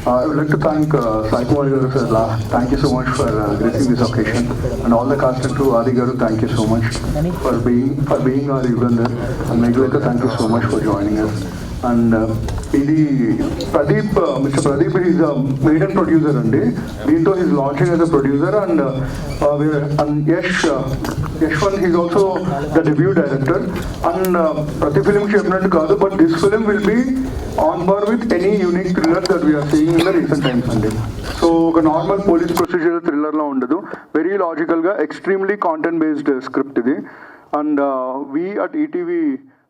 I would like to thank Sai Kumar Garu sir. Thank you so much for gracing this occasion, and all the cast and crew. Adi Garu, thank you so much for being our Yugandhar, and Meghalika, thank you so much for joining us. And Pradeep, Mr. Pradeep is a maiden producer and Dinto is launching as a producer, and Yashwant is also the debut director. And Pradeep film చెప్పినట్టు కాదు, but this film will be on par with any unique thriller that we are seeing in the recent times అండి. So ఒక normal police procedure థ్రిల్లర్లో ఉండదు, very లాజికల్గా extremely content based script ఇది. And we at ETV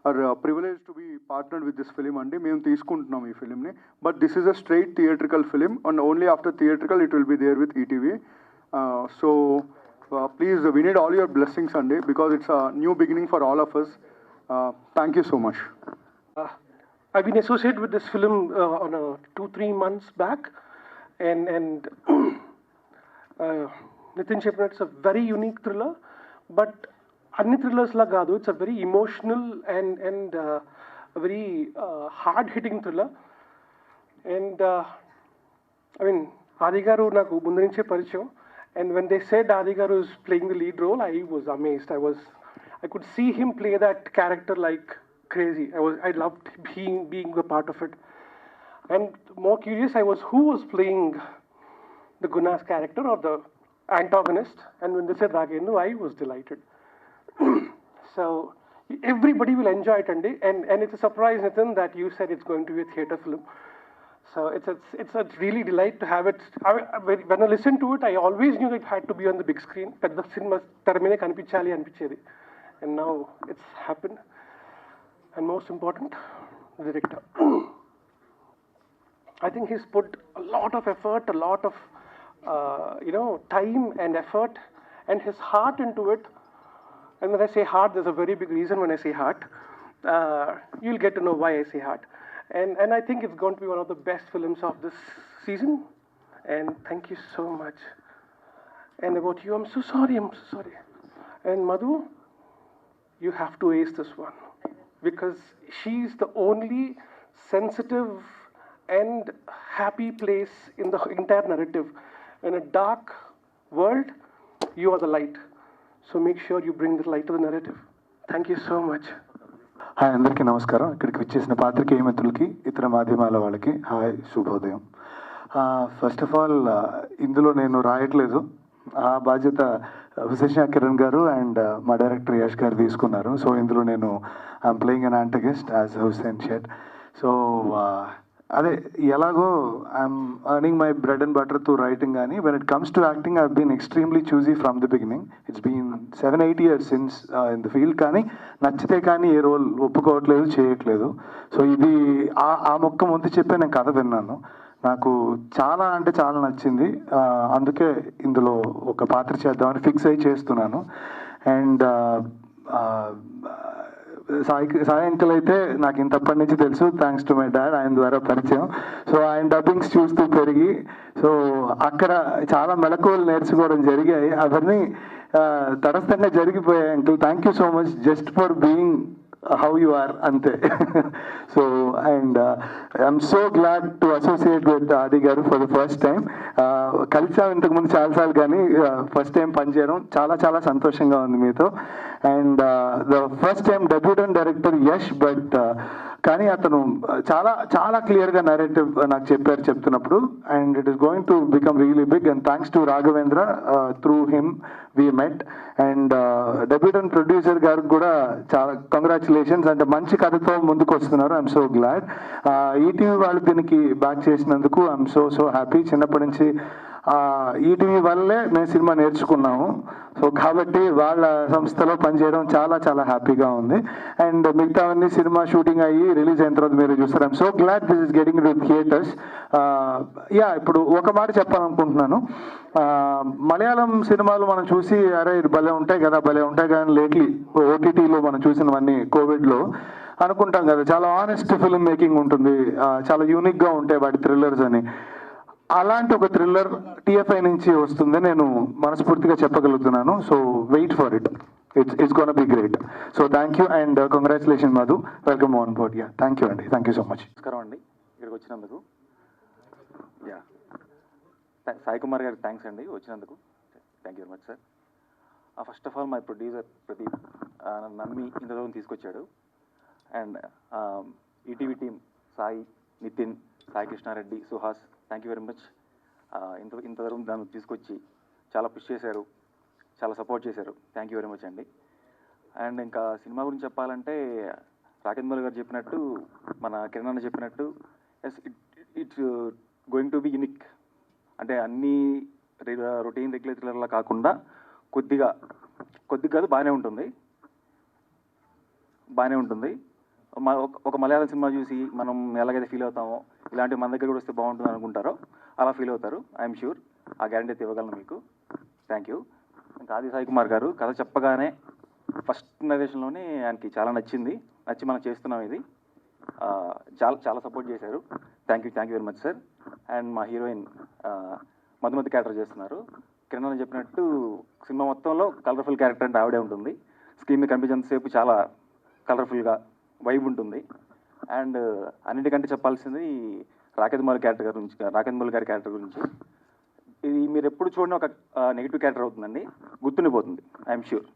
are privilege to be partnered with this film అండి. మేము తీసుకుంటున్నాం ఈ ఫిలింని, but this is a straight theatrical film, and only after theatrical it will be there with ETV. So please we need all your blessings అండి, because it's a new beginning for all of us. Thank you so much. I've been associated with this film on 2-3 months back, and Nitin Chepna, it's a very unique thriller, but anni thrillers la gaadu, it's a very emotional and a very hard hitting thriller. And I mean, Adi garu naku mundu nunche parichayam, and when they said Adi garu is playing the lead role, I was amazed. I could see him play that character like crazy. I loved being a part of it. And more curious I was, who was playing the Guna's character or the antagonist. And when they said Raghendu, I was delighted. So everybody will enjoy it, and it's a surprise, Nathan, that you said it's going to be a theatre film. So it's a really delight to have it. When I listened to it, I always knew that it had to be on the big screen. Pedda cinema termine kanipichali anpichedi, and now it's happened. And most important, the director. I think he's put a lot of effort, a lot of time and effort, and his heart into it. And when I say heart, there's a very big reason when I say heart. You'll get to know why I say heart. And I think it's going to be one of the best films of this season. And thank you so much. And about you, I'm so sorry. And Madhu, you have to ace this one, because she's the only sensitive and happy place in the entire narrative. In a dark world, you are the light. So make sure you bring the light to the narrative. Thank you so much. Hi, అందరికీ నమస్కారం. ఇక్కడికి వచ్చేసిన పాత్రికేయ మిత్రులకి, ఇతర మాధ్యమాల వాళ్ళకి hi, శుభోదయం. ఫస్ట్ ఆఫ్ ఆల్, ఇందులో నేను రాయట్లేదు, ఆ బాధ్యత హుసేన్ కిరణ్ గారు అండ్ మా డైరెక్టర్ యష్ గారు తీసుకున్నారు. సో ఇందులో నేను I'm playing an antagonist as Hussain షెడ్. సో అదే ఎలాగో I'm earning my bread and butter to writing, కానీ when it comes to acting I been extremely choosy from the beginning. It's been 7-8 years since in the field, కానీ నచ్చితే కానీ ఏ role ఒప్పుకోవట్లేదు, చేయట్లేదు. So ఇది ఆ మొక్క ముందు చెప్పే నేను కథ విన్నాను, నాకు చాలా అంటే చాలా నచ్చింది. అందుకే ఇందులో ఒక పాత్ర చేద్దామని ఫిక్స్ అయ్యి చేస్తున్నాను. అండ్ సాయి అంకుల్ అయితే నాకు ఇంతప్పటి నుంచి తెలుసు, థ్యాంక్స్ టు మై డాడ్, ఆయన ద్వారా పరిచయం. సో ఆయన డబ్బింగ్స్ చూస్తూ పెరిగి, సో అక్కడ చాలా మెలకువలు నేర్చుకోవడం జరిగాయి. అవన్నీ తటస్థంగా జరిగిపోయాయి. Uncle, thank you so much just for being how you are ante. So and I'm so glad to associate with Adi garu for the first time. కలిసా ఇంతకు ముందు చాలాసార్లు, కానీ ఫస్ట్ టైం పనిచేయడం చాలా చాలా సంతోషంగా ఉంది మీతో. And the first time debutant director Yash, but కానీ అతను చాలా చాలా క్లియర్గా నరేటివ్ నాకు చెప్తున్నప్పుడు, and it is going to become really big. And thanks to Raghavendra, through him we met. And debutant producer గారికి కూడా చాలా కంగ్రాచులేషన్స్, అంటే మంచి కథతో ముందుకు వస్తున్నారు. I'm so glad. ఈటీవీ వాళ్ళు దీనికి బ్యాక్ చేసినందుకు ఐఎమ్ సో హ్యాపీ. చిన్నప్పటి నుంచి ఈటీవీ వల్లే మేము సినిమా నేర్చుకున్నాము. సో కాబట్టి వాళ్ళ సంస్థలో పనిచేయడం చాలా చాలా హ్యాపీగా ఉంది. అండ్ మిగతావన్నీ సినిమా షూటింగ్ అయ్యి రిలీజ్ అయిన తర్వాత మీరు చూస్తారు. I'm so glad this is getting to theatres. ఇప్పుడు ఒక మాట చెప్పాలనుకుంటున్నాను. మలయాళం సినిమాలు మనం చూసి అరే ఇది భలే ఉంటాయి కదా, కానీ లేట్లీ ఓటీటీలో మనం చూసినవన్నీ కోవిడ్లో అనుకుంటాం కదా, చాలా ఆనెస్ట్ ఫిల్మ్ మేకింగ్ ఉంటుంది, చాలా యూనిక్గా ఉంటాయి వాటి థ్రిల్లర్స్ అని. అలాంటి ఒక థ్రిల్లర్ టీఎఫ్ఐ నుంచి వస్తుంది నేను మనస్ఫూర్తిగా చెప్పగలుగుతున్నాను. So wait for it, it's gonna be great. So thank you and congratulation Madhu, welcome on board. Thank you అండి, థ్యాంక్ యూ సో మచ్. నమస్కారం అండి, ఇక్కడికి వచ్చినందుకు. యా, సాయి కుమార్ గారికి థ్యాంక్స్ అండి వచ్చినందుకు. Thank you very much sir. First of all my producer Pradeep నన్ను నమ్మి ఇంత దూరం తీసుకొచ్చాడు. అండ్ ETV team Sai, Nitin, Sai Krishna Reddy, Suhas, thank you very much. ఇంత దూరం దాన్ని తీసుకొచ్చి చాలా పుష్ చేశారు, చాలా సపోర్ట్ చేశారు. థ్యాంక్ యూ వెరీ మచ్ అండి. అండ్ ఇంకా సినిమా గురించి చెప్పాలంటే రాకేంద్ర గారు చెప్పినట్టు, మన కిరణ్ అన్న చెప్పినట్టు, yes it's going to be unique. అంటే అన్ని రొటీన్ రెగ్యులర్ థ్రిల్లర్లా కాకుండా కొద్దిగా కాదు, బాగానే ఉంటుంది. ఒక మలయాళం సినిమా చూసి మనం ఎలాగైతే ఫీల్ అవుతామో, ఇలాంటివి మన దగ్గర కూడా వస్తే బాగుంటుంది అనుకుంటారో అలా ఫీల్ అవుతారు. ఐఎమ్ షూర్ ఆ గ్యారంటీ అయితే ఇవ్వగలను మీకు. Thank you. ఇంకా ఆది సాయి కుమార్ గారు కథ చెప్పగానే ఫస్ట్ నరేషన్లోనే ఆయనకి చాలా నచ్చి మనం చేస్తున్నాం ఇది. చాలా సపోర్ట్ చేశారు. Thank you very much sir. And మా హీరోయిన్ మధుమతి క్యారెక్టర్ చేస్తున్నారు. కిరణ్ అని చెప్పినట్టు సినిమా మొత్తంలో కలర్ఫుల్ క్యారెక్టర్ అంటే ఆవిడే ఉంటుంది. స్క్రీన్ మీద కనిపించేంతసేపు చాలా కలర్ఫుల్గా వైబ్ ఉంటుంది. అండ్ అన్నిటికంటే చెప్పాల్సింది రాకేంద్ర గారి క్యారెక్టర్ గురించి. ఇది మీరు ఎప్పుడు చూడని ఒక నెగిటివ్ క్యారెక్టర్ అవుతుందండి, గుర్తుండిపోతుంది. I'm sure.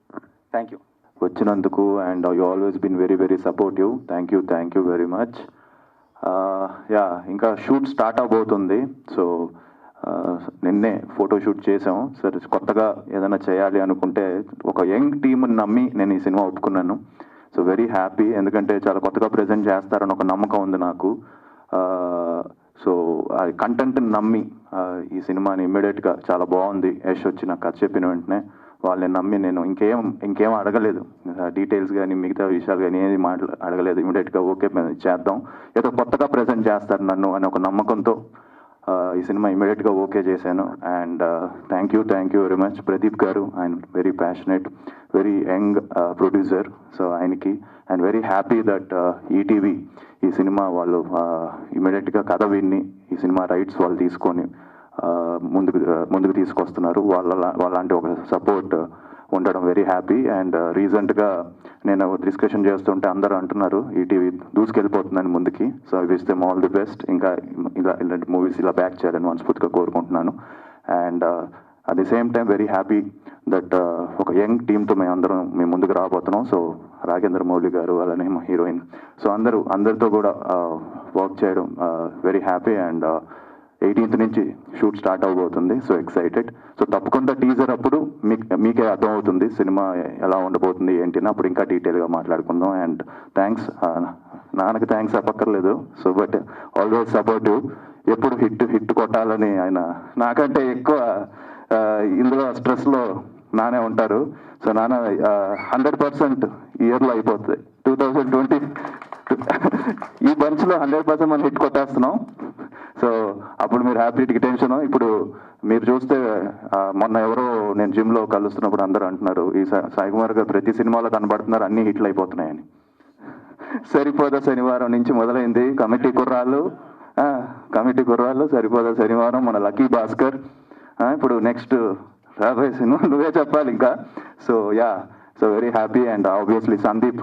థ్యాంక్ యూ వచ్చినందుకు. And you always been very very supportive. Thank you very much. Ya, ఇంకా షూట్ స్టార్ట్ అవబోతుంది. సో నిన్నే ఫోటోషూట్ చేసాం సార్. కొత్తగా ఏదైనా చేయాలి అనుకుంటే ఒక యంగ్ టీమ్ని నమ్మి నేను ఈ సినిమా ఒప్పుకున్నాను. సో వెరీ హ్యాపీ, ఎందుకంటే చాలా కొత్తగా ప్రజెంట్ చేస్తారని ఒక నమ్మకం ఉంది నాకు. సో ఆ కంటెంట్ని నమ్మి ఈ సినిమాని ఇమ్మీడియట్గా చాలా బాగుంది యశ్ వచ్చి నాకు కథ చెప్పిన వెంటనే వాళ్ళని నమ్మి నేను ఇంకేం అడగలేదు, డీటెయిల్స్ కానీ మిగతా విషయాలు కానీ ఏది అడగలేదు. ఇమీడియట్గా ఓకే చేద్దాం, ఏదో కొత్తగా ప్రజెంట్ చేస్తారు నన్ను అని ఒక నమ్మకంతో ఈ సినిమా ఇమీడియట్గా ఓకే చేశాను. And thank you very much Pradeep గారు. ఆయన very passionate, very young producer. So ఆయనకి and very happy that ETV ఈ సినిమా వాళ్ళు ఇమీడియట్గా కథ విన్ని ఈ సినిమా రైట్స్ వాళ్ళు తీసుకొని ముందుకు తీసుకొస్తున్నారు. వాళ్ళంటి ఒక సపోర్ట్ ఉండడం వెరీ హ్యాపీ. అండ్ రీసెంట్గా నేను డిస్కషన్ చేస్తుంటే అందరూ అంటున్నారు ఈటీవీ దూసుకెళ్ళిపోతుందని ముందుకి. So wish them all the best. ఇంకా ఇలాంటి మూవీస్ ఇలా బ్యాక్ చేయాలని మనస్ఫూర్తిగా కోరుకుంటున్నాను. And at the same time very happy that ఒక యంగ్ టీమ్తో మేము ముందుకు రాబోతున్నాం. సో రాఘేంద్ర మౌళి గారు, అలానే మా హీరోయిన్, సో అందరితో కూడా వర్క్ చేయడం వెరీ హ్యాపీ. అండ్ 18th నుంచి షూట్ స్టార్ట్ అవబోతుంది. So excited. సో తప్పకుండా టీజర్ అప్పుడు మీకే అర్థమవుతుంది సినిమా ఎలా ఉండబోతుంది ఏంటి, అప్పుడు ఇంకా డీటెయిల్గా మాట్లాడుకుందాం. అండ్ థ్యాంక్స్, నాన్నకి థ్యాంక్స్ చెప్పక్కర్లేదు. సో బట్ ఆల్వేస్ సపోర్టివ్, ఎప్పుడు హిట్ కొట్టాలని ఆయన నాకంటే ఎక్కువ ఇందులో స్ట్రెస్లో నానే ఉంటారు. సో నాన్న 100% ఇయర్లో అయిపోతుంది. 2020 ఈ బంచ్లో 100% మనం హిట్ కొట్టేస్తున్నాం. సో అప్పుడు మీరు హ్యాపీకి టెన్షన్. ఇప్పుడు మీరు చూస్తే మొన్న ఎవరో నేను జిమ్లో కలుస్తున్నప్పుడు అందరూ అంటున్నారు ఈ సాయి కుమార్ గారు ప్రతి సినిమాలో కనబడుతున్నారు, అన్ని హిట్లు అయిపోతున్నాయని. సరిపోదా శనివారం నుంచి మొదలైంది కమిటీ కుర్రాళ్ళు, సరిపోదా శనివారం, మన లక్కీ భాస్కర్, ఇప్పుడు నెక్స్ట్ రాబోయే సినిమా నువ్వే చెప్పాలి ఇంకా. So yeah, so very happy. And obviously Sandeep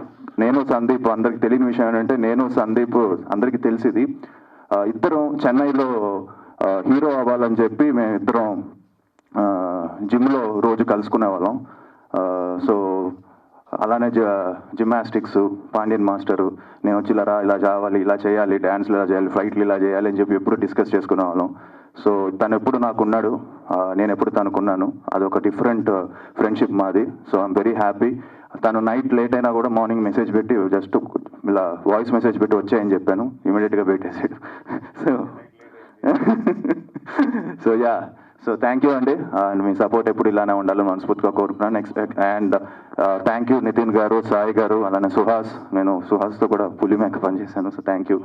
అందరికి తెలియని విషయం ఏంటంటే నేను సందీప్ అందరికీ తెలిసింది, ఇద్దరం చెన్నైలో హీరో అవ్వాలని చెప్పి మేమిద్దరం జిమ్లో రోజు కలుసుకునే వాళ్ళం. సో అలానే జిమ్నాస్టిక్స్ పాండ్యన్ మాస్టరు, నేను వచ్చి ఇలా చావాలి, ఇలా చేయాలి, డ్యాన్స్లు ఇలా చేయాలి, ఫైట్లు ఇలా చేయాలి అని చెప్పి ఎప్పుడు డిస్కస్ చేసుకునే వాళ్ళం. సో తను ఎప్పుడు నాకున్నాడు, నేను ఎప్పుడు తనకున్నాను. అదొక డిఫరెంట్ ఫ్రెండ్షిప్ మాది. So I'm very happy. తను నైట్ లేట్ అయినా కూడా మార్నింగ్ మెసేజ్ పెట్టి జస్ట్ ఇలా వాయిస్ మెసేజ్ పెట్టి వచ్చాయని చెప్పాను, ఇమీడియట్గా పెట్టేసాడు. So yeah, so thank you అండి. అండ్ మీ సపోర్ట్ ఎప్పుడు ఇలానే ఉండాలని మనస్ఫూర్తిగా కోరుకున్నాను. అండ్ థ్యాంక్ యూ నితిన్ గారు, సాయి గారు, అలానే సుహాస్. నేను సుహాస్తో కూడా పులి మేక పనిచేశాను. So thank you.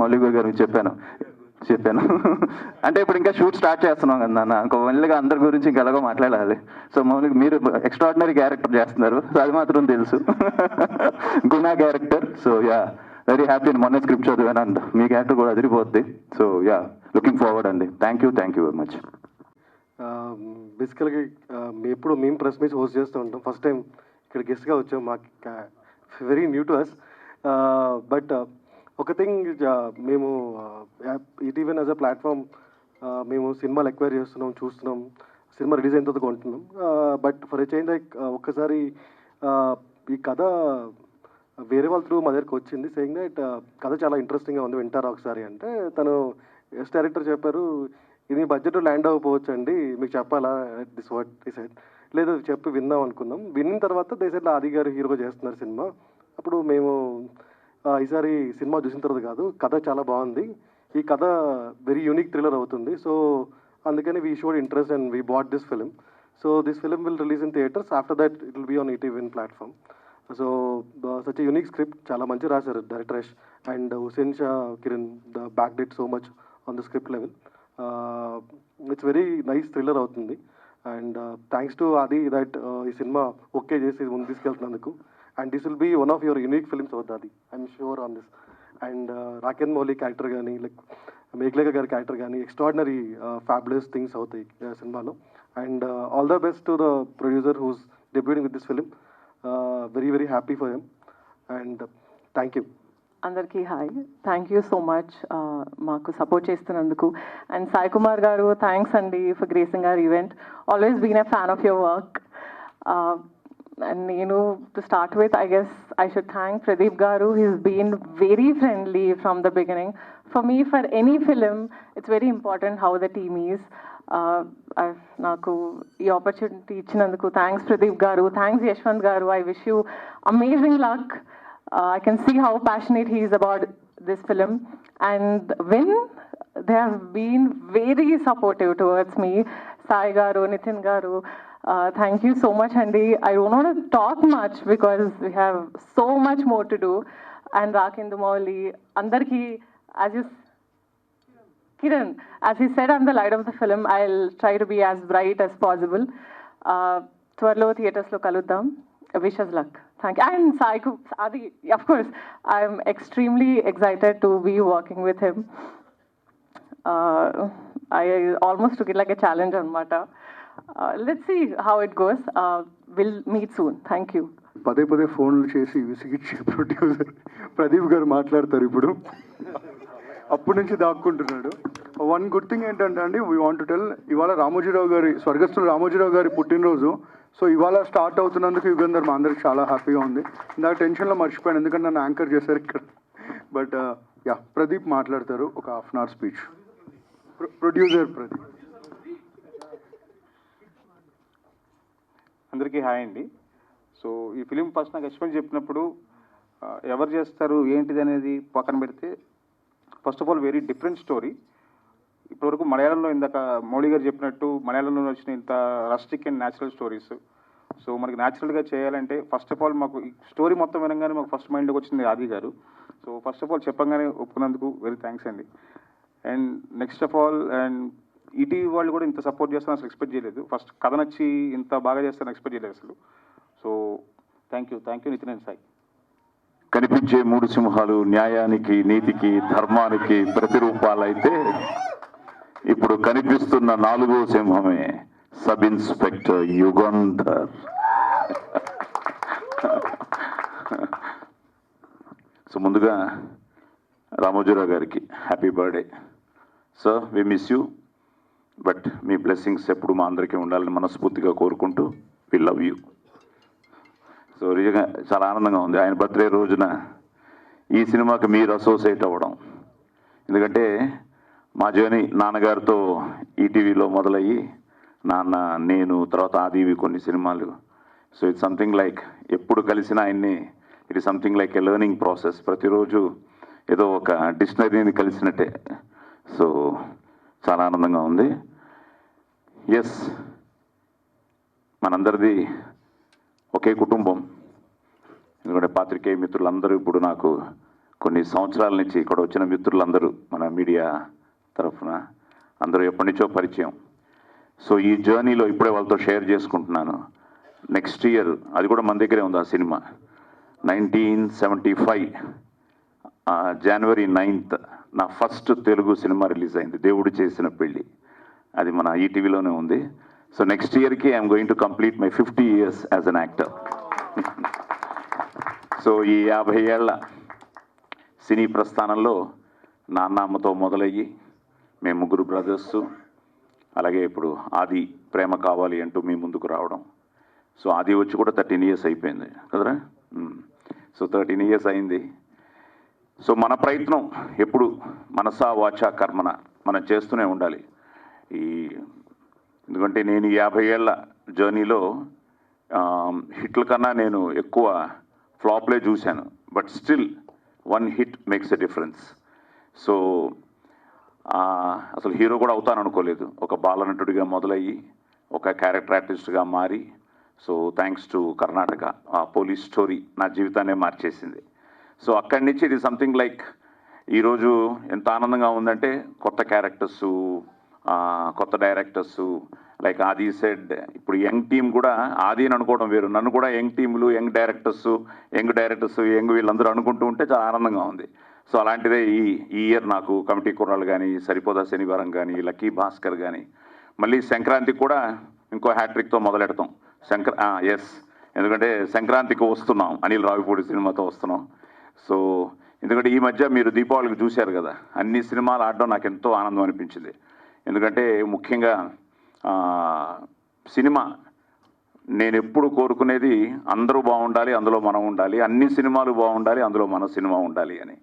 మౌలిక గారు చెప్పాను అంటే ఇప్పుడు ఇంకా షూట్ స్టార్ట్ చేస్తున్నాం కదా నాన్న, ఇంకో మెల్లిగా అందరి గురించి ఇంకా ఎలాగో మాట్లాడాలి. సో మౌలిక మీరు ఎక్స్ట్రాడినరీ క్యారెక్టర్ చేస్తున్నారు, సో అది మాత్రం తెలుసు. Guna character. So yeah, very happy. మొన్న స్క్రిప్ట్ చదివాను అండ్ మీ క్యారెక్టర్ కూడా అదిరిపోద్ది. సో యా, లుకింగ్ ఫార్వర్డ్ అండి. Thank you very much. బేసికల్గా మేము ప్రెస్ మీట్స్ హోస్ట్ చేస్తూ ఉంటాం. ఫస్ట్ టైం ఇక్కడ గెస్ట్గా వచ్చాం, మాకు very new to us. But ఒక థింగ్, మేము ఈటీవీ యాజ్ అ ప్లాట్ఫామ్ మేము సినిమాలు ఎక్వైర్ చేస్తున్నాం, చూస్తున్నాం, సినిమా రిలీజ్ అయిన తర్వాత కొంటున్నాం. But for a change like ఒక్కసారి ఈ కథ వేరే వాళ్ళ త్రూ మా దగ్గరికి వచ్చింది, సేయింగ్ దట్ కథ చాలా ఇంట్రెస్టింగ్గా ఉంది, వింటారా ఒకసారి అంటే తను ఎస్ డైరెక్టర్ చెప్పారు, ఇది బడ్జెట్ ల్యాండ్ అవ్వకపోవచ్చు అండి, మీకు చెప్పాలా దిస్ వాట్ ఈ సైడ్, లేదు చెప్పి విందాం అనుకున్నాం. విన్న తర్వాత దేశంలో ఆది గారు హీరోగా చేస్తున్నారు సినిమా. అప్పుడు మేము ఈసారి సినిమా చూసిన తర్వాత కాదు, కథ చాలా బాగుంది, ఈ కథ వెరీ యూనిక్ థ్రిల్లర్ అవుతుంది, సో అందుకని we showed interest and we bought this film. So this film will release in theatres, after that it will be on ETV platform. So such unique script, చాలా మంచి రాశారు director Yash and Hussain Shah Kiran the backed it so much on the script level. It's very nice thriller అవుతుంది and thanks to Aadi that ఈ cinema okay చేసి ముందు తీసుకెళ్తున్నందుకు. And this will be one of your unique films అవుతుంది అది, I'm sure on this. And Raken Mouli character కానీ like Meghalekha గారి character కానీ extraordinary fabulous things అవుతాయి సినిమాలో. And all the best to the producer who's debuting with this film. Very very happy for him and thank you. అందరికీ hi, thank you so much మాకు support చేస్తున్నందుకు. And Sai Kumar గారు thanks అండి for gracing our event, always been a fan of your work. And నేను to start with I guess I should thank Pradeep గారు, he's been very friendly from the beginning. For me for any film it's very important how the team is. నాకు ఈ opportunity ఇచ్చినందుకు thanks Pradeep గారు, thanks Yashwant గారు. I wish you amazing luck. I can see how passionate he is about this film, and when they have been very supportive towards me, Sai garu, Nitin garu, thank you so much Andy. I don't want to talk much because we have so much more to do. And Rakendu Mauli, andarki, as you Kiran, as he said, I'm the light of the film. I'll try to be as bright as possible. Twarlo theaters lo kaluddam. Wish us luck. Thank you. And Sai Adi, of course, I'm extremely excited to be working with him. I almost took it like a challenge on Mata. Let's see how it goes. We'll meet soon. Thank you. పదే పదే ఫోన్లు చేసి విసిగిచ్చే producer Pradeep గారు మాట్లాడతారు ఇప్పుడు. అప్పటి నుంచి దాక్కుంటున్నాడు. One good thing ఏంటంటే అండి, వీ వాంట్ టు టెల్, ఇవాళ రామోజీరావు గారి స్వర్గస్థులు రామోజీరావు గారి పుట్టినరోజు. సో ఇవాళ స్టార్ట్ అవుతున్నందుకు యుగంధర్ మా అందరికి చాలా హ్యాపీగా ఉంది. ఇందాక టెన్షన్లో మర్చిపోయాను ఎందుకంటే నన్ను యాంకర్ చేశారు ఇక్కడ. బట్ యా, ప్రదీప్ మాట్లాడతారు ఒక half an hour speech. Producer Pradeep. అందరికీ హాయ్ అండి. సో ఈ ఫిలిం ఫస్ట్ నాకు ఎక్స్ప్లెయిన్ చెప్పినప్పుడు ఎవరు చేస్తారు ఏంటిది అనేది పక్కన పెడితే, first of all very different story. ఇప్పటివరకు మలయాళంలో ఇందాక మౌళి గారు చెప్పినట్టు మలయాళంలో వచ్చిన ఇంత rustic and natural stories. So మనకి న్యాచురల్గా చేయాలంటే ఫస్ట్ ఆఫ్ ఆల్ మాకు ఈ స్టోరీ మొత్తం వినగానే మాకు ఫస్ట్ మైండ్లోకి వచ్చింది ఆది గారు. సో ఫస్ట్ ఆఫ్ ఆల్ చెప్పగానే ఒప్పుకున్నందుకు వెరీ థ్యాంక్స్ అండి. And next of all, and ETV వాళ్ళు కూడా ఇంత సపోర్ట్ చేస్తారని అసలు ఎక్స్పెక్ట్ చేయలేదు. ఫస్ట్ కథ నచ్చి ఇంత బాగా చేస్తారని ఎక్స్పెక్ట్ చేయలేదు అసలు. So thank you Nitin and Sai. కనిపించే మూడు సింహాలు న్యాయానికి, నీతికి, ధర్మానికి ప్రతిరూపాలైతే ఇప్పుడు కనిపిస్తున్న నాలుగో సింహమే సబ్ ఇన్స్పెక్టర్ యుగంధర్. సో ముందుగా రామోజీరావు గారికి happy birthday sir. We miss you, but మీ బ్లెస్సింగ్స్ ఎప్పుడు మా అందరికీ ఉండాలని మనస్ఫూర్తిగా కోరుకుంటూ వి లవ్ యూ. సో నిజంగా చాలా ఆనందంగా ఉంది ఆయన బర్త్డే రోజున ఈ సినిమాకి మీరు అసోసియేట్ అవ్వడం. ఎందుకంటే మా జర్నీ నాన్నగారితో ఈటీవీలో మొదలయ్యి నాన్న, నేను, తర్వాత ఆదివి కొన్ని సినిమాలు. సో ఇట్స్ సంథింగ్ లైక్ ఎప్పుడు కలిసిన ఆయన్ని it is something like a learning process. ప్రతిరోజు ఏదో ఒక డిక్షనరీని కలిసినట్టే. సో చాలా ఆనందంగా ఉంది. ఎస్, మనందరిది ఒకే కుటుంబం. ఎందుకంటే పాత్రికేయ మిత్రులందరూ ఇప్పుడు నాకు కొన్ని సంవత్సరాల నుంచి ఇక్కడ వచ్చిన మిత్రులందరూ మన మీడియా తరఫున అందరూ ఎప్పటి నుంచో పరిచయం. సో ఈ జర్నీలో ఇప్పుడే వాళ్ళతో షేర్ చేసుకుంటున్నాను. నెక్స్ట్ ఇయర్ అది కూడా మన దగ్గరే ఉంది ఆ సినిమా. 1975 January 9th నా ఫస్ట్ తెలుగు సినిమా రిలీజ్ అయింది, దేవుడు చేసిన పెళ్ళి. అది మన ఈటీవీలోనే ఉంది. సో నెక్స్ట్ ఇయర్కి I'm going to complete my 50 years as an actor. So ఈ 50 ఏళ్ల సినీ ప్రస్థానంలో నాన్నమ్మతో మొదలయ్యి మేము ముగ్గురు బ్రదర్స్, అలాగే ఇప్పుడు ఆది ప్రేమ కావాలి అంటూ మీ ముందుకు రావడం. సో ఆది వచ్చి కూడా 13 years అయిపోయింది కదరా. సో 13 years అయింది. సో మన ప్రయత్నం ఎప్పుడు మనసా వాచా కర్మన మనం చేస్తూనే ఉండాలి. ఎందుకంటే నేను 50 ఏళ్ల జర్నీలో హిట్ల కన్నా నేను ఎక్కువ ఫ్లాప్లే చూశాను. But still 1 hit makes a difference. So అసలు హీరో కూడా అవుతాను అనుకోలేదు. ఒక బాలనటుడిగా మొదలయ్యి ఒక క్యారెక్టర్ ఆర్టిస్ట్గా మారి, సో థ్యాంక్స్ టు కర్ణాటక ఆ పోలీస్ స్టోరీ నా జీవితాన్నే మార్చేసింది. సో అక్కడి నుంచి ఇది సంథింగ్ లైక్ ఈరోజు ఎంత ఆనందంగా ఉందంటే కొత్త క్యారెక్టర్స్, కొత్త డైరెక్టర్స్ లైక్ ఆది సెడ్, ఇప్పుడు యంగ్ టీమ్ కూడా ఆది అని అనుకోవడం వేరు, నన్ను కూడా యంగ్ టీములు, యంగ్ డైరెక్టర్స్, యంగ్ వీళ్ళందరూ అనుకుంటూ ఉంటే చాలా ఆనందంగా ఉంది. సో అలాంటిదే ఈ ఇయర్ నాకు కమిటీ కుర్రాలు కానీ, సరిపోదా శనివారం కానీ, లక్కీ భాస్కర్ కానీ, మళ్ళీ సంక్రాంతికి కూడా ఇంకో హ్యాట్రిక్తో మొదలెడతాం. ఎస్, ఎందుకంటే సంక్రాంతికి వస్తున్నాం, అనిల్ రావిపూడి సినిమాతో వస్తున్నాం. సో ఎందుకంటే ఈ మధ్య మీరు దీపావళికి చూశారు కదా, అన్ని సినిమాలు ఆడడం నాకు ఎంతో ఆనందం అనిపించింది. ఎందుకంటే ముఖ్యంగా సినిమా నేను ఎప్పుడు కోరుకునేది అందరూ బాగుండాలి, అందులో మనం ఉండాలి, అన్ని సినిమాలు బాగుండాలి, అందులో మన సినిమా ఉండాలి అని.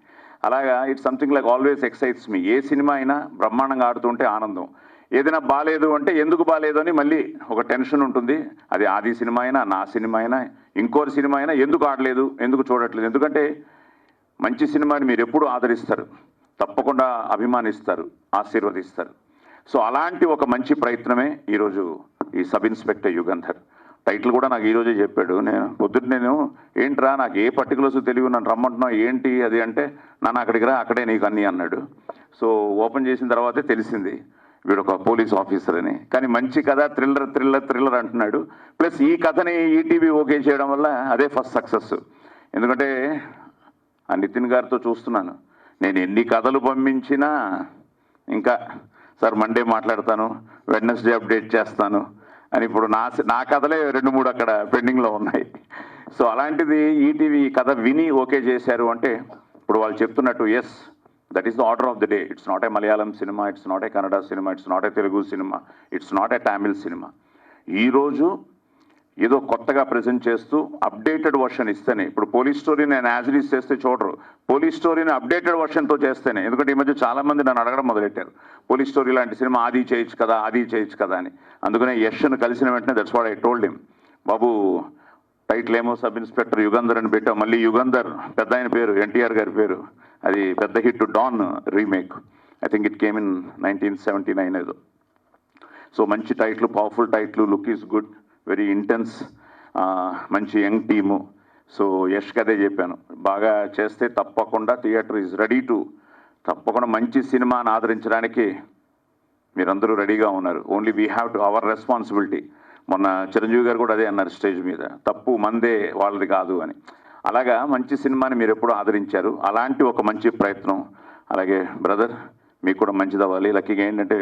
అలాగా it's something like always excites me. A cinema అయినా బ్రహ్మాండంగా ఆడుతుంటే ఆనందం, ఏదైనా బాగాలేదు అంటే ఎందుకు బాగాలేదు అని మళ్ళీ ఒక టెన్షన్ ఉంటుంది. అది ఆది సినిమా అయినా, నా సినిమా అయినా, ఇంకోటి సినిమా అయినా ఎందుకు ఆడలేదు, ఎందుకు చూడట్లేదు. ఎందుకంటే మంచి సినిమాని మీరు ఎప్పుడు ఆదరిస్తారు, తప్పకుండా అభిమానిస్తారు, ఆశీర్వదిస్తారు. సో అలాంటి ఒక మంచి ప్రయత్నమే ఈరోజు ఈ సబ్ ఇన్స్పెక్టర్ యుగంధర్. టైటిల్ కూడా నాకు ఈరోజే చెప్పాడు. నేను ఏంట్రా నాకు ఏ పర్టికులర్స్ తెలియదు, నన్ను రమ్మంటున్నావు ఏంటి అది అంటే, నన్ను అక్కడికి రా, అక్కడే నీకు అన్నీ అన్నాడు. సో ఓపెన్ చేసిన తర్వాతే తెలిసింది వీడు ఒక పోలీస్ ఆఫీసర్ అని. కానీ మంచి కథ, థ్రిల్లర్ అంటున్నాడు. ప్లస్ ఈ కథని ఈటీవీ ఓకే చేయడం వల్ల అదే ఫస్ట్ సక్సెస్. ఎందుకంటే ఆ నితిన్ గారితో చూస్తున్నాను, నేను ఎన్ని కథలు పంపించినా ఇంకా సార్ మండే మాట్లాడతాను, వెడ్నెస్డే అప్డేట్ చేస్తాను అని ఇప్పుడు నా కథలే 2-3 అక్కడ పెండింగ్లో ఉన్నాయి. సో అలాంటిది ఈటీవీ కథ విని ఓకే చేశారు అంటే ఇప్పుడు వాళ్ళు చెప్తున్నట్టు yes, that is the order of the day. It's not a Malayalam cinema, it's not a Kannada cinema, it's not a Telugu cinema, it's not a Tamil cinema. ఈరోజు ఏదో కొత్తగా ప్రజెంట్ చేస్తూ అప్డేటెడ్ వర్షన్ ఇస్తేనే, ఇప్పుడు పోలీస్ స్టోరీ నేను యాజ్ ఇట్ ఈస్ చేస్తే చూడరు, police స్టోరీని అప్డేటెడ్ వర్షన్తో చేస్తేనే. ఎందుకంటే ఈ మధ్య చాలామంది నన్ను అడగడం మొదలెట్టారు, పోలీస్ స్టోరీ లాంటి సినిమా ఆది చేయొచ్చు కదా అని. అందుకనే యష్ను కలిసిన వెంటనే that's what I told him, Babu title ఏమో సబ్ ఇన్స్పెక్టర్ యుగంధర్ అని పెట్టాం, మళ్ళీ యుగంధర్ పెద్ద ఆయన పేరు ఎన్టీఆర్ గారి పేరు, అది పెద్ద hit Don remake, I think it came in 1979 ఏదో. సో మంచి title, powerful title, look is good, very intense, మంచి యంగ్ టీము. సో యష్కి అదే చెప్పాను, బాగా చేస్తే తప్పకుండా థియేటర్ ఈజ్ రెడీ టు, తప్పకుండా మంచి సినిమాని ఆదరించడానికి మీరందరూ రెడీగా ఉన్నారు. Only we have to our responsibility. మొన్న చిరంజీవి గారు కూడా అదే అన్నారు స్టేజ్ మీద, తప్పు మందే వాళ్ళది కాదు అని. అలాగా మంచి సినిమాని మీరు ఎప్పుడు ఆదరించారు, అలాంటి ఒక మంచి ప్రయత్నం. అలాగే బ్రదర్ మీకు కూడా మంచిది అవ్వాలి. లక్కీగా ఏంటంటే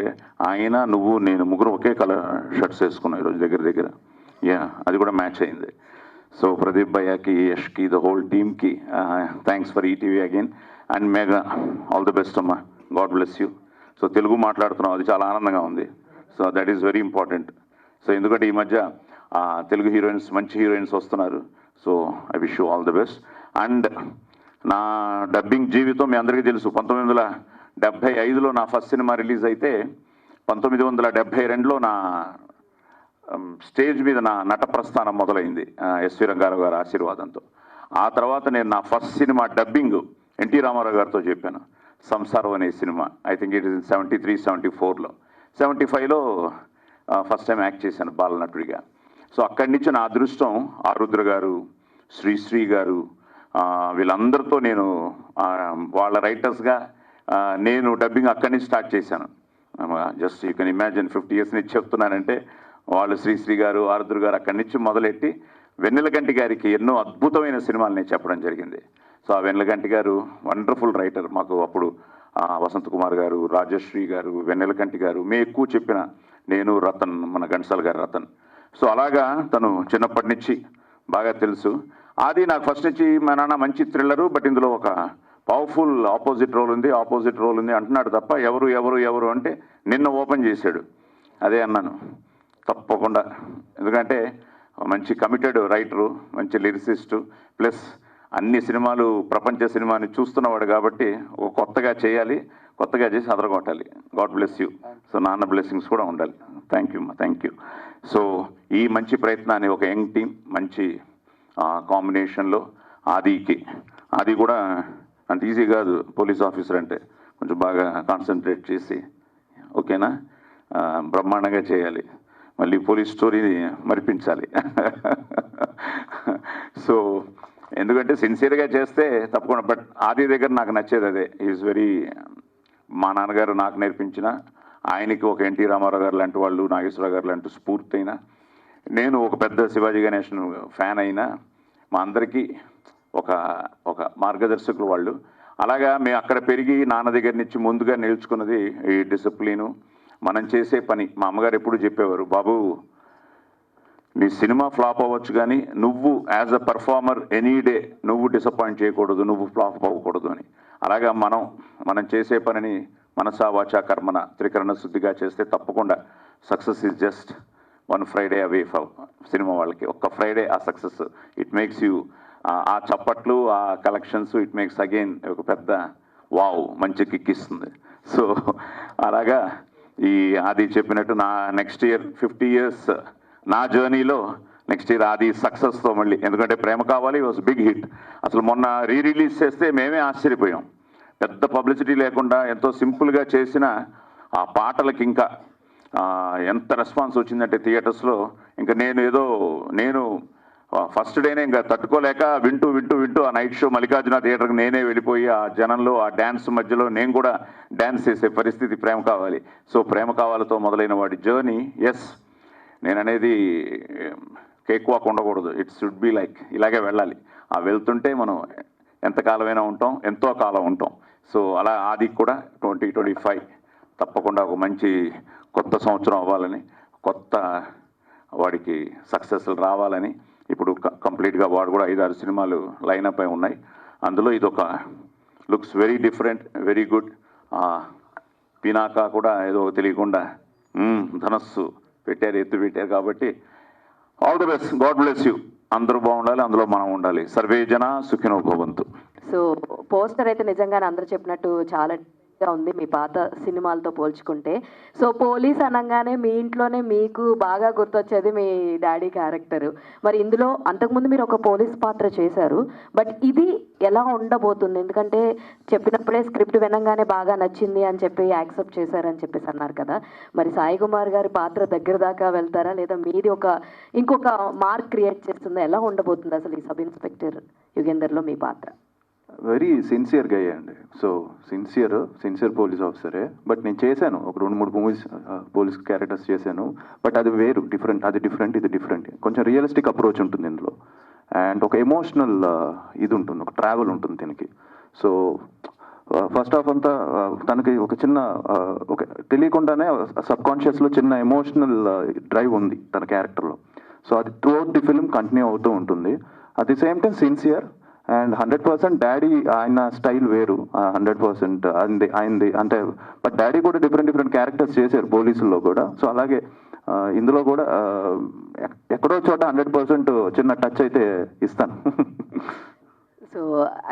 ఆయన, నువ్వు, నేను ముగ్గురు ఒకే కలర్ షర్ట్స్ వేసుకున్నాం ఈరోజు దగ్గర. అది కూడా మ్యాచ్ అయింది. సో ప్రదీప్ భయ్యాకి, యష్కి, ద హోల్ టీమ్కి thanks for ETV again. And Megha, all the best అమ్మా, God bless you. So Telugu మాట్లాడుతున్నాం, అది చాలా ఆనందంగా ఉంది. So that is very important. So ఎందుకంటే ఈ మధ్య తెలుగు హీరోయిన్స్, మంచి హీరోయిన్స్ వస్తున్నారు. So I wish you all the best. And నా డబ్బింగ్ జీవితం మీ అందరికీ తెలుసు. 1975లో నా ఫస్ట్ సినిమా రిలీజ్ అయితే 1972లో నా స్టేజ్ మీద నా నట ప్రస్థానం మొదలైంది ఎస్వి రంగారావు గారి ఆశీర్వాదంతో. ఆ తర్వాత నేను నా first cinema dubbing NT Rama Rao గారితో చెప్పాను, సంసారం అనే cinema. I think it is in 73, 74లో. 75లో ఫస్ట్ టైం యాక్ట్ చేశాను బాలనటుడిగా. సో అక్కడి నుంచి నా అదృష్టం ఆరుద్ర గారు, శ్రీశ్రీ గారు, వీళ్ళందరితో నేను వాళ్ళ రైటర్స్గా నేను డబ్బింగ్ అక్కడి నుంచి స్టార్ట్ చేశాను. Just you can imagine 50 years నుంచి చెప్తున్నానంటే వాళ్ళు శ్రీశ్రీ గారు, ఆరుద్ర గారు అక్కడి నుంచి మొదలెట్టి వెన్నెలకంటి గారికి ఎన్నో అద్భుతమైన సినిమాలు నేను చెప్పడం జరిగింది. సో ఆ వెన్నెలకంటి గారు వండర్ఫుల్ రైటర్. మాకు అప్పుడు వసంత్ కుమార్ గారు, రాజశ్రీ గారు, వెన్నెలకంటి గారు, మేము ఎక్కువ చెప్పిన నేను, రతన్, మన ఘంటసాల గారు రతన్. సో అలాగా తను చిన్నప్పటి నుంచి బాగా తెలుసు. అది నాకు ఫస్ట్ నుంచి మా నాన్న మంచి థ్రిల్లరు, బట్ ఇందులో ఒక పవర్ఫుల్ ఆపోజిట్ రోల్ ఉంది అంటున్నాడు తప్ప ఎవరు అంటే నిన్న ఓపెన్ చేశాడు. అదే అన్నాను, తప్పకుండా. ఎందుకంటే మంచి కమిటెడ్ రైటరు, మంచి లిరిసిస్టు, ప్లస్ అన్ని సినిమాలు ప్రపంచ సినిమాని చూస్తున్నవాడు కాబట్టి ఒక కొత్తగా చేయాలి, కొత్తగా చేసి అదరగొట్టాలి. God bless you. సో నాన్న బ్లెస్సింగ్స్ కూడా ఉండాలి. Thank you. సో ఈ మంచి ప్రయత్నాన్ని ఒక యంగ్ టీం మంచి కాంబినేషన్లో ఆది కూడా అంత ఈజీ కాదు. పోలీస్ ఆఫీసర్ అంటే కొంచెం బాగా కాన్సన్ట్రేట్ చేసి ఓకేనా, బ్రహ్మాండంగా చేయాలి. మళ్ళీ పోలీస్ స్టోరీని మరిపించాలి. సో ఎందుకంటే సిన్సియర్గా చేస్తే తప్పకుండా. బట్ ఆది దగ్గర నాకు నచ్చేది అదే. ఈజ్ వెరీ, మా నాన్నగారు నాకు నేర్పించిన, ఆయనకి ఒక ఎన్టీ రామారావు గారు లాంటి వాళ్ళు, నాగేశ్వరరావు గారు లాంటి స్ఫూర్తి అయినా, నేను ఒక పెద్ద శివాజీ గణేషన్ ఫ్యాన్ అయినా, మా అందరికీ ఒక మార్గదర్శకులు వాళ్ళు. అలాగా మేము అక్కడ పెరిగి నాన్న దగ్గర నుంచి ముందుగా నిలుచుకున్నది ఈ డిసిప్లిను, మనం చేసే పని. మా అమ్మగారు ఎప్పుడు చెప్పేవారు, బాబు నీ సినిమా ఫ్లాప్ అవ్వచ్చు కానీ నువ్వు as a performer any day నువ్వు డిసప్పాయింట్ చేయకూడదు, నువ్వు ఫ్లాప్ అవ్వకూడదు అని. అలాగా మనం చేసే పనిని మనసా వాచా కర్మన త్రికరణ శుద్ధిగా చేస్తే తప్పకుండా success is just 1 Friday away for cinema వాళ్ళకి. ఒక్క ఫ్రైడే ఆ సక్సెస్, ఇట్ మేక్స్ యూ, ఆ చప్పట్లు, ఆ కలెక్షన్స్, ఇట్ మేక్స్ అగైన్ ఒక పెద్ద వావ్, మంచి కిక్ ఇస్తుంది. సో అలాగా ఈ ఆది చెప్పినట్టు నా నెక్స్ట్ ఇయర్ 50 years నా జర్నీలో నెక్స్ట్ ఇయర్ ఆది సక్సెస్తో మళ్ళీ. ఎందుకంటే ప్రేమ కావాలి వాజ్ బిగ్ హిట్. అసలు మొన్న రిలీజ్ చేస్తే మేమే ఆశ్చర్యపోయాం. పెద్ద పబ్లిసిటీ లేకుండా ఎంతో సింపుల్గా చేసిన ఆ పాటలకి ఇంకా ఎంత రెస్పాన్స్ వచ్చిందంటే థియేటర్స్లో. ఇంకా నేను ఫస్ట్ డేనే ఇంకా తట్టుకోలేక వింటూ ఆ నైట్ షో మల్లికార్జున థియేటర్కి నేనే వెళ్ళిపోయి ఆ జనంలో ఆ డ్యాన్స్ మధ్యలో నేను కూడా డ్యాన్స్ చేసే పరిస్థితి ప్రేమ కావాలి. సో ప్రేమ కావాలతో మొదలైన వాడి జర్నీ. ఎస్, నేను అనేది కేక్ వాక్ ఉండకూడదు, ఇట్ షుడ్ బి లైక్ ఇలాగే వెళ్ళాలి. ఆ వెళ్తుంటే మనం ఎంతకాలమైనా ఉంటాం, ఎంతో కాలం ఉంటాం. సో అలా ఆది కూడా 2025 తప్పకుండా ఒక మంచి కొత్త సంవత్సరం అవ్వాలని, కొత్త వాడికి సక్సెస్లు రావాలని. ఇప్పుడు కంప్లీట్గా వాడు కూడా 5-6 సినిమాలు లైనప్ అయి ఉన్నాయి. అందులో ఇదొక looks very different, very good. Pinaka కూడా ఏదో తెలియకుండా ధనస్సు ఎత్తు పెట్టారు కాబట్టి all the best, God bless you. అందరూ బాగుండాలి, అందులో మనం ఉండాలి. సర్వే జన సుఖినో భవంతు. సో పోస్టర్ అయితే నిజంగానే అందరూ చెప్పినట్టు చాలా ఉంది మీ పాత సినిమాలతో పోల్చుకుంటే. సో పోలీస్ అనగానే మీ ఇంట్లోనే మీకు బాగా గుర్తొచ్చేది మీ డాడీ క్యారెక్టర్. మరి ఇందులో అంతకుముందు మీరు ఒక పోలీస్ పాత్ర చేశారు, బట్ ఇది ఎలా ఉండబోతుంది? ఎందుకంటే చెప్పినప్పుడే స్క్రిప్ట్ వినంగానే బాగా నచ్చింది అని చెప్పి యాక్సెప్ట్ చేశారని చెప్పేసి అన్నారు కదా. మరి సాయి కుమార్ గారి పాత్ర దగ్గర దాకా వెళ్తారా, లేదా మీది ఇంకొక మార్క్ క్రియేట్ చేస్తుందా? ఎలా ఉండబోతుంది అసలు ఈ సబ్ ఇన్స్పెక్టర్ యుగేందర్లో మీ పాత్ర? వెరీ సిన్సియర్గా అయ్యండి. సో సిన్సియర్ పోలీస్ ఆఫీసరే. బట్ నేను చేశాను ఒక 2-3 మూవీస్ పోలీస్ క్యారెక్టర్స్ చేశాను. బట్ అది వేరు, డిఫరెంట్. అది డిఫరెంట్, ఇది డిఫరెంట్. కొంచెం రియలిస్టిక్ అప్రోచ్ ఉంటుంది ఇందులో. అండ్ ఒక ఎమోషనల్ ఇది ఉంటుంది, ఒక ట్రావెల్ ఉంటుంది దీనికి. సో ఫస్ట్ హాఫ్ అంతా తనకి ఒక చిన్న ఒక తెలియకుండానే సబ్ కాన్షియస్లో చిన్న ఎమోషనల్ డ్రైవ్ ఉంది తన క్యారెక్టర్లో. సో అది through out the film continue అవుతూ ఉంటుంది. At the same time sincere and 100% daddy ఆయన స్టైల్ వేరు. 100% ఆయనది అంటే. బట్ డాడీ కూడా డిఫరెంట్ క్యారెక్టర్స్ చేశారు పోలీసుల్లో కూడా. సో అలాగే ఇందులో కూడా ఎక్కడో చోట 100% చిన్న టచ్ అయితే ఇస్తాను. సో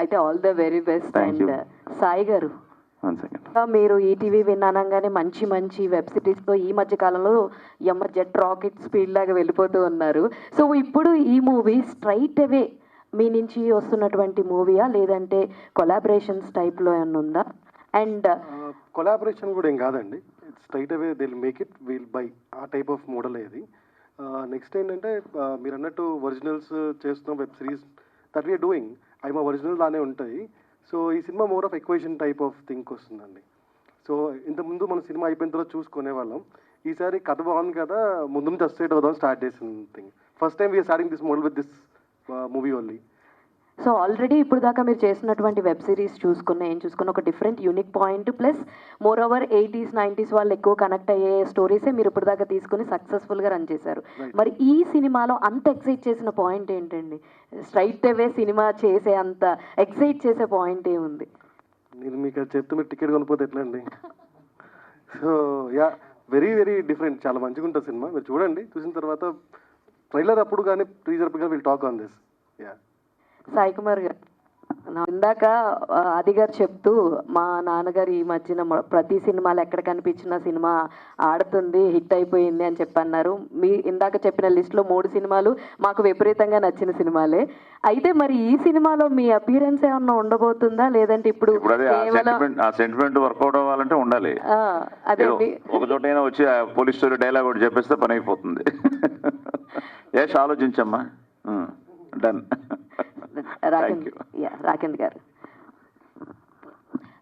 అయితే all the very best. And Sai గారు, 1 second. మీరు ఈటీవీ విన్నానంగానే మంచి వెబ్ సిరీస్తో ఈ మధ్య కాలంలో జెట్ రాకెట్ స్పీడ్ లాగా వెళ్ళిపోతూ ఉన్నారు. సో ఇప్పుడు ఈ మూవీ స్ట్రైట్ అవే మీ నుంచి వస్తున్నటువంటి మూవీయా, లేదంటే కొలాబరేషన్స్ టైప్లో ఏమన్నా ఉందా? అండ్ కొలాబరేషన్ కూడా ఏం కాదండి, straight away they will make it, will buy a type of model ఏది. నెక్స్ట్ ఏంటంటే మీరు అన్నట్టు ఒరిజినల్స్ చేస్తున్న web series that we are doing, అవి మా ఒరిజినల్ లానే ఉంటాయి. సో ఈ cinema more of equation type of think వస్తుందండి. సో ఇంతకుముందు మన సినిమా అయిపోయిన తర్వాత చూసుకునే వాళ్ళం, ఈసారి కథ బాగుంది కదా ముందు నుంచి అస్ట్రేట్ అవుదాం స్టార్ట్ చేసిన thing. First time we are starting this model with this movie only. So already ఇప్పుడు దాకా మీరు చేసినటువంటి వెబ్ సిరీస్ చూసుకున్న ఒక different unique point, plus more over 80s 90s వాళ్ళు ఎక్కువ కనెక్ట్ అయ్యే స్టోరీసే మీరు ఇప్పుడు దాకా తీసుకుని సక్సెస్ఫుల్గా రన్ చేశారు. మరి ఈ సినిమాలో అంత ఎక్సైట్ చేసిన పాయింట్ ఏంటండి? స్ట్రైట్ అవే సినిమా చేసే అంత ఎక్సైట్ చేసే పాయింట్ ఏముంది? నేను మీకు అది చెప్తే మీరు టికెట్ కొనుక్కోతే ఎట్లా అండి? So yeah, very very different. చాలా మంచిగా ఉంటుంది సినిమా, మీరు చూడండి. చూసిన తర్వాత ట్రైలర్ అప్పుడు కానీ టీజర్ అప్పుడు కానీ will talk on this. Yeah. Sai Kumar గారు, ఇందాక ఆది గారు చెప్తూ మా నాన్నగారు ఈ మధ్యన ప్రతి సినిమాలు ఎక్కడ కనిపించిన సినిమా ఆడుతుంది, హిట్ అయిపోయింది అని చెప్పన్నారు. మీ ఇందాక చెప్పిన లిస్ట్లో 3 సినిమాలు మాకు విపరీతంగా నచ్చిన సినిమాలే. అయితే మరి ఈ సినిమాలో మీ అపియరెన్స్ ఏమన్నా ఉండబోతుందా, లేదంటే ఇప్పుడు ఆ సెంటిమెంట్ వర్కౌట్ అవ్వాలంటే ఉండాలి. అదే ఒక చోటైనా వచ్చి పోలీస్ స్టోరీ డైలాగ్ ఒకటి చెప్పేస్తే పని అయిపోతుంది. ఏష్ ఆలోచించమ్మా. డన్.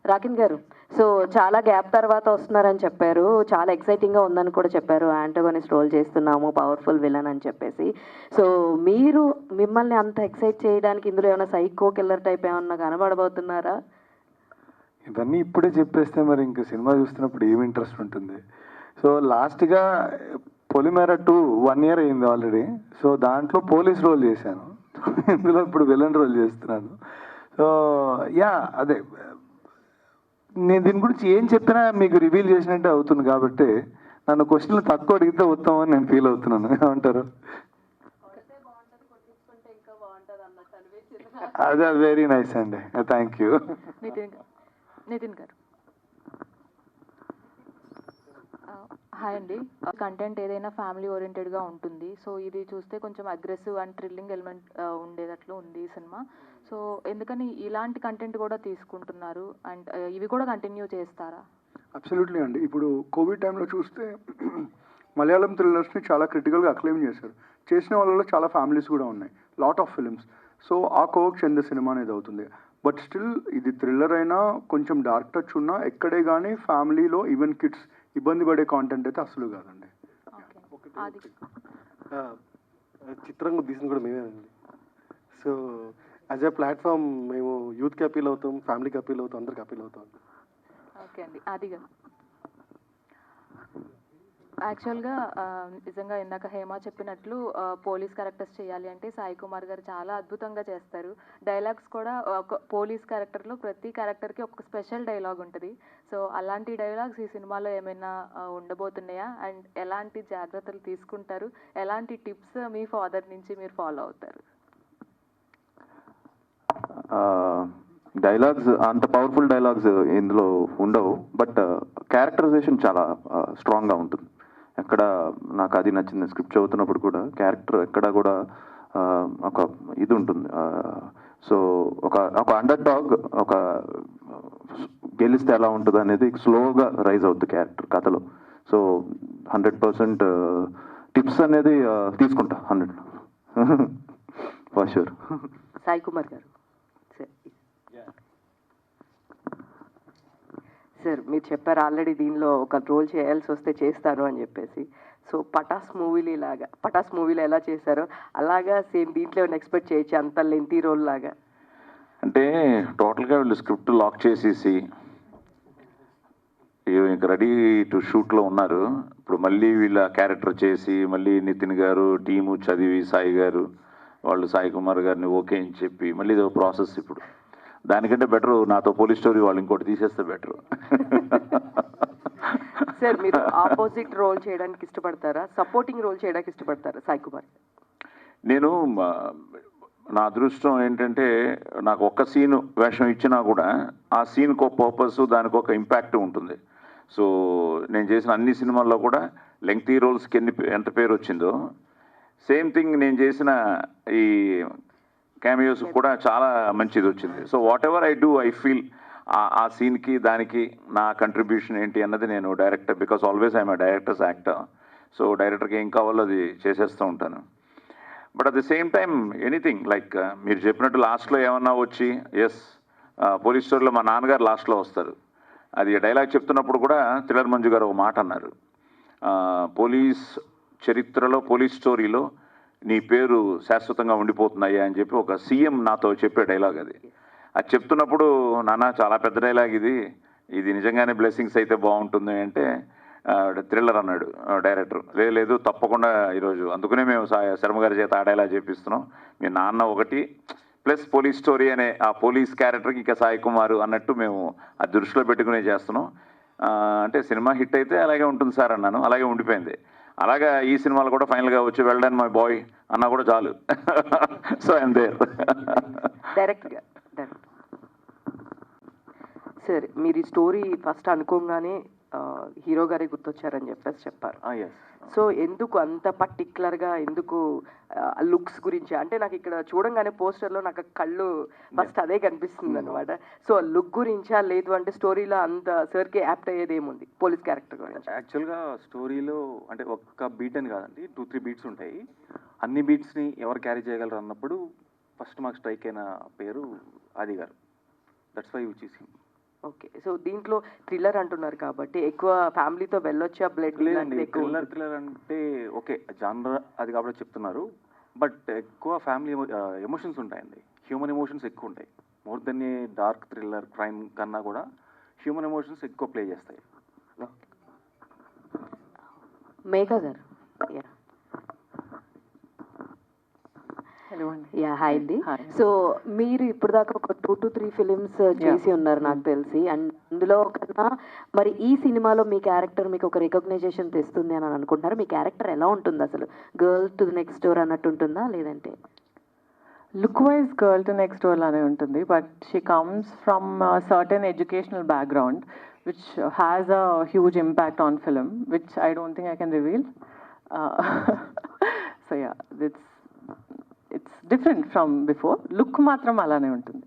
రాకిన్ గారు, సో చాలా గ్యాప్ తర్వాత వస్తున్నారని చెప్పారు, చాలా ఎక్సైటింగ్గా ఉందని కూడా చెప్పారు. యాంటోగనిస్ట్ రోల్ చేస్తున్నాము, పవర్ఫుల్ విలన్ అని చెప్పేసి. సో మీరు మిమ్మల్ని అంత ఎక్సైట్ చేయడానికి ఇందులో ఏమైనా సైకో కిల్లర్ టైప్ ఏమన్నా కనబడబోతున్నారా? ఇవన్నీ ఇప్పుడే చెప్పేస్తే మరి ఇంకా సినిమా చూస్తున్నప్పుడు ఏమి ఇంట్రెస్ట్ ఉంటుంది. సో లాస్ట్గా పొలిమేర 2 1 year అయింది ఆల్రెడీ. సో దాంట్లో పోలీస్ రోల్ చేశాను, ఇందులో ఇప్పుడు విలన్ రోల్ చేస్తున్నాను. సో యా, అదే నేను దీని గురించి ఏం చెప్పినా మీకు రివీల్ చేసినట్టే అవుతుంది. కాబట్టి నన్ను క్వశ్చన్లు తక్కువ అడిగితే ఉత్తమని నేను ఫీల్ అవుతున్నాను. ఏమంటారు? అదే, వెరీ నైస్ అండి, థ్యాంక్ యూ. నితిన్ గారు, హాయ్ అండి. కంటెంట్ ఏదైనా ఫ్యామిలీ ఓరియంటెడ్గా ఉంటుంది. సో ఇది చూస్తే కొంచెం అగ్రెసివ్ అండ్ థ్రిల్లింగ్ ఎలిమెంట్ ఉండేటట్లు ఉంది ఈ సినిమా. సో ఎందుకని ఇలాంటి కంటెంట్ కూడా తీసుకుంటున్నారు, అండ్ ఇవి కూడా కంటిన్యూ చేస్తారా? అబ్సల్యూట్లీ అండి. ఇప్పుడు కోవిడ్ టైంలో చూస్తే మలయాళం థ్రిల్లర్స్ని చాలా క్రిటికల్గా అక్లెయిమ్ చేశారు. చేసిన వాళ్ళలో చాలా ఫ్యామిలీస్ కూడా ఉన్నాయి, లాట్ ఆఫ్ ఫిల్మ్స్. సో ఆ కోవకు చెందే సినిమా అనేది అవుతుంది. బట్ స్టిల్ ఇది థ్రిల్లర్ అయినా కొంచెం డార్క్ టచ్ ఉన్నా ఎక్కడే కానీ ఫ్యామిలీలో ఈవెన్ కిడ్స్ ఇబ్బంది పడే కాంటెంట్ అయితే అసలు కాదండి. చిత్రంగా తీసింది కూడా మేమేనండి. సో యాజ్ ఎ ప్లాట్ఫామ్ మేము యూత్కి అపీల్ అవుతాం, ఫ్యామిలీకి అపీల్ అవుతాం, అందరికి అపీల్ అవుతాం. ఓకే అండి. ఆదిగా, యాక్చువల్గా నిజంగా ఇందాక హేమ చెప్పినట్లు పోలీస్ క్యారెక్టర్స్ చేయాలి అంటే సాయి కుమార్ గారు చాలా అద్భుతంగా చేస్తారు. డైలాగ్స్ కూడా ఒక పోలీస్ క్యారెక్టర్లో ప్రతి క్యారెక్టర్కి ఒక స్పెషల్ డైలాగ్ ఉంటుంది. సో అలాంటి డైలాగ్స్ ఈ సినిమాలో ఏమైనా ఉండబోతున్నాయా, అండ్ ఎలాంటి జాగ్రత్తలు తీసుకుంటారు, ఎలాంటి టిప్స్ మీ ఫాదర్ నుంచి మీరు ఫాలో అవుతారు? డైలాగ్స్ అంత పవర్ఫుల్ డైలాగ్స్ ఇందులో ఉండవు, బట్ క్యారెక్టరైజేషన్ చాలా స్ట్రాంగ్గా ఉంటుంది. ఎక్కడ నాకు అది నచ్చింది, స్క్రిప్ట్ చదువుతున్నప్పుడు కూడా క్యారెక్టర్ ఎక్కడ కూడా ఒక ఇది ఉంటుంది. సో ఒక అండర్ డాగ్ ఒక గెలిస్తే ఎలా ఉంటుంది అనేది స్లోగా రైజ్ అవుతుంది క్యారెక్టర్ కథలో. సో 100% టిప్స్ అనేది తీసుకుంటా, 100 ఫర్ షూర్. సాయి కుమార్ గారు, సార్ మీరు చెప్పారు ఆల్రెడీ దీనిలో ఒక రోల్ చేయాల్సి వస్తే చేస్తాను అని చెప్పేసి. సో పటాస్ మూవీలో ఎలా చేశారో అలాగా సేమ్ దీంట్లో ఎక్స్పెక్ట్ చేయొచ్చు, అంత లెంతీ రోల్ లాగా? అంటే టోటల్గా వీళ్ళు స్క్రిప్ట్ లాక్ చేసేసి ఇంక రెడీ టు షూట్లో ఉన్నారు. ఇప్పుడు మళ్ళీ వీళ్ళ క్యారెక్టర్ చేసి మళ్ళీ నితిన్ గారు టీము చదివి సాయి గారు వాళ్ళు సాయి కుమార్ గారిని ఓకే అని చెప్పి మళ్ళీ ఇది ప్రాసెస్. ఇప్పుడు దానికంటే బెటర్ నాతో పోలీస్ స్టోరీ వాళ్ళు ఇంకోటి తీసేస్తే బెటర్. సార్ మీరు ఆపోజిట్ రోల్ చేయడానికి ఇష్టపడతారా, సపోర్టింగ్ రోల్ చేయడానికి ఇష్టపడతారా సాయి కుమార్? నేను నా అదృష్టం ఏంటంటే నాకు ఒక్క సీను వేషం ఇచ్చినా కూడా ఆ సీన్కి ఒక పర్పస్, దానికి ఒక ఇంపాక్ట్ ఉంటుంది. సో నేను చేసిన అన్ని సినిమాల్లో కూడా లెంగ్తీ రోల్స్కి ఎంత పేరు వచ్చిందో సేమ్ థింగ్ నేను చేసిన ఈ క్యామియోస్ కూడా చాలా మంచిది వచ్చింది. So what ever I do I feel ఆ సీన్కి దానికి నా కంట్రిబ్యూషన్ ఏంటి అన్నది నేను director, because always I'm directors actor. So డైరెక్టర్కి ఏం కావాలో అది చేసేస్తూ ఉంటాను. But at the same time anything like మీరు చెప్పినట్టు లాస్ట్లో ఏమన్నా వచ్చి ఎస్ పోలీస్ స్టోరీలో మా నాన్నగారు లాస్ట్లో వస్తారు. అది డైలాగ్ చెప్తున్నప్పుడు కూడా థ్రిల్లర్ మంజు గారు ఒక మాట అన్నారు, పోలీస్ చరిత్రలో పోలీస్ స్టోరీలో నీ పేరు శాశ్వతంగా ఉండిపోతున్నాయా అని చెప్పి ఒక సీఎం నాతో చెప్పే డైలాగ్. అది చెప్తున్నప్పుడు నాన్న చాలా పెద్ద డైలాగ్ ఇది నిజంగానే బ్లెస్సింగ్స్ అయితే బాగుంటుంది అంటే థ్రిల్లర్ అన్నాడు డైరెక్టర్. లేదు తప్పకుండా ఈరోజు అందుకనే మేము శర్మ గారి చేత ఆ డైలాగ్ చెప్పిస్తున్నాం. మీ నాన్న ఒకటి, ప్లస్ పోలీస్ స్టోరీ అనే ఆ పోలీస్ క్యారెక్టర్కి ఇక సాయి కుమార్ అన్నట్టు మేము ఆ దృష్టిలో పెట్టుకునే చేస్తున్నాం. అంటే సినిమా హిట్ అయితే అలాగే ఉంటుంది సార్ అన్నాను, అలాగే ఉండిపోయింది. అలాగా ఈ సినిమాలు కూడా ఫైనల్గా వచ్చి వెల్ డన్ మై బాయ్ అన్నా కూడా చాలు. So I'm there. డైరెక్ట్గా సార్, మీరు ఈ స్టోరీ ఫస్ట్ అనుకోగానే హీరో గారే గుర్తొచ్చారని చెప్పారు. సో ఎందుకు అంత పర్టికులర్గా, ఎందుకు లుక్స్ గురించి? అంటే నాకు ఇక్కడ చూడంగానే పోస్టర్లో నాకు కళ్ళు ఫస్ట్ అదే కనిపిస్తుంది అనమాట. సో లుక్ గురించా, లేదు అంటే స్టోరీలో అంత సార్కి యాప్ట్ అయ్యేది ఏముంది పోలీస్ క్యారెక్టర్ గురించి? యాక్చువల్గా స్టోరీలో అంటే ఒక్క బీట్ అని కాదండి, 2-3 బీట్స్ ఉంటాయి. అన్ని బీట్స్ని ఎవరు క్యారీ చేయగలరు అన్నప్పుడు ఫస్ట్ మాకు స్ట్రైక్ అయిన పేరు ఆది గారు. That's why which is him. Okay, so దీంట్లో థ్రిల్లర్ అంటున్నారు కాబట్టి ఎక్కువ ఫ్యామిలీతో వెళ్ళొచ్చా? బ్లడ్ లేదండి, థ్రిల్లర్ అంటే ఓకే జానర్ అది కాబట్టి చెప్తున్నారు. బట్ ఎక్కువ ఫ్యామిలీ ఎమోషన్స్ ఉంటాయండి, హ్యూమన్ ఎమోషన్స్ ఎక్కువ ఉంటాయి. మోర్ దెన్ ఏ డార్క్ థ్రిల్లర్ క్రైమ్ కన్నా కూడా హ్యూమన్ ఎమోషన్స్ ఎక్కువ ప్లే చేస్తాయి. మేఘా గారు. యా, హాయ్ అండి. సో మీరు ఇప్పుడు దాకా ఒక 2 to 3 ఫిలిమ్స్ చేసి ఉన్నారు నాకు తెలిసి. అండ్ అందులో కన్నా మరి ఈ సినిమాలో మీ క్యారెక్టర్ మీకు ఒక రికగ్నైజేషన్ తెస్తుంది అని అనుకుంటున్నారు. మీ క్యారెక్టర్ ఎలా ఉంటుంది అసలు? గర్ల్ టు నెక్స్ట్ డోర్ అన్నట్టు ఉంటుందా, లేదంటే? Look wise girl to next door లానే ఉంటుంది, but she comes from certain educational background which has a huge impact on film, which I don't think I can reveal. So yeah, it's different from before. Look matram alane untundi.